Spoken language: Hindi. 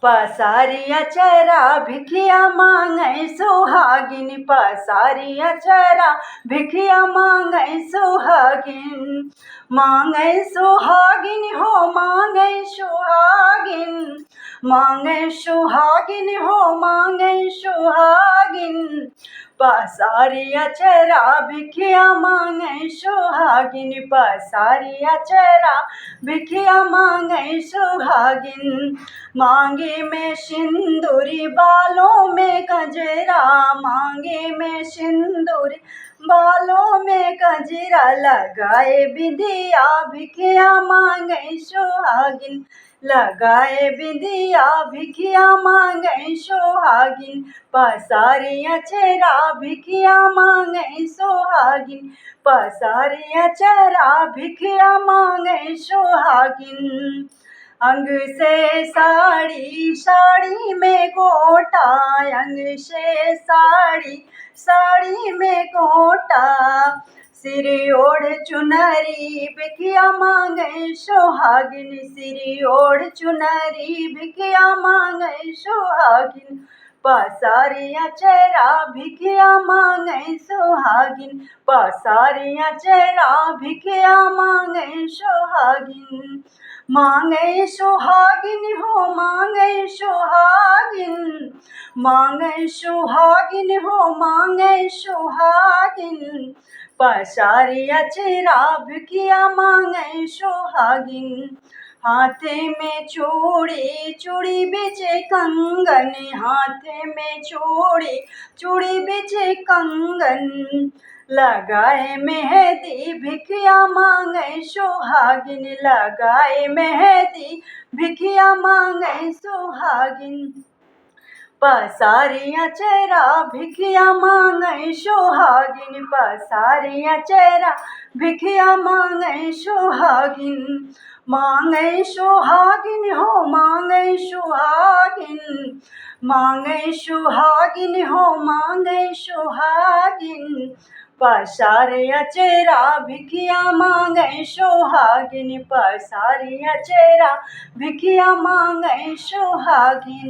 पसारिया चरा भिखिया मांगै सुहागिन, पसारिया चरा भिखिया मांगै सुहागिन। मांगै सुहागिन हो मांगै सुहागिन, मांगै सुहागिन हो मांगै सुहागिन। पसारिया चरा भिखिया मांगै सुहागिन, पसारिया चरा भिखिया मांगै सुहागिन। मांगे में सिंदूरी बालों में गजरा, मांगे में सिंदूरी बालों में गजरा। लगाए बिंदिया भिखिया मांगै सुहागिन, लगाए बिंदिया भिखिया मांगै सुहागिन। पसारिया चरा भिखिया मांगै सुहागिन, पसारिया चरा भिखिया मांगै सुहागिन। अंग से साड़ी साड़ी में गोटा, अंग से साड़ी साड़ी में गोटा। सिर ओढ़ चुनरी भिखिया मांगै सुहागिन, सिर ओढ़ चुनरी भिखिया मांगै सुहागिन। पसारिया चरा भिखिया मांगै सुहागिन, पसारिया चरा भिखिया मांगै सुहागिन। मांगै सुहागिन हो मांगै सुहागिन, मांगै सुहागिन हो मांगै सुहागिन। पसारिया चरा भिखिया मांगै सुहागिन। हाथे में चूड़ी चूड़ी बीचे कंगन, हाथे में चूड़ी चूड़ी बीचे कंगन। लगाए मेहंदी भिखिया मांगै सुहागिन, लगाए मेहंदी भिखिया मांगै सुहागिन। पसारिया चरा भिखिया मांगै सुहागिन, पसारिया चरा भिखिया मांगै सुहागिन। मांगै सुहागिन हो मांगै सुहागिन, मांगै सुहागिन हो मांगै सुहागिन। पसारिया चरा भिखिया मांगै सुहागिन, पसारिया चरा भिखिया मांगै सुहागिन।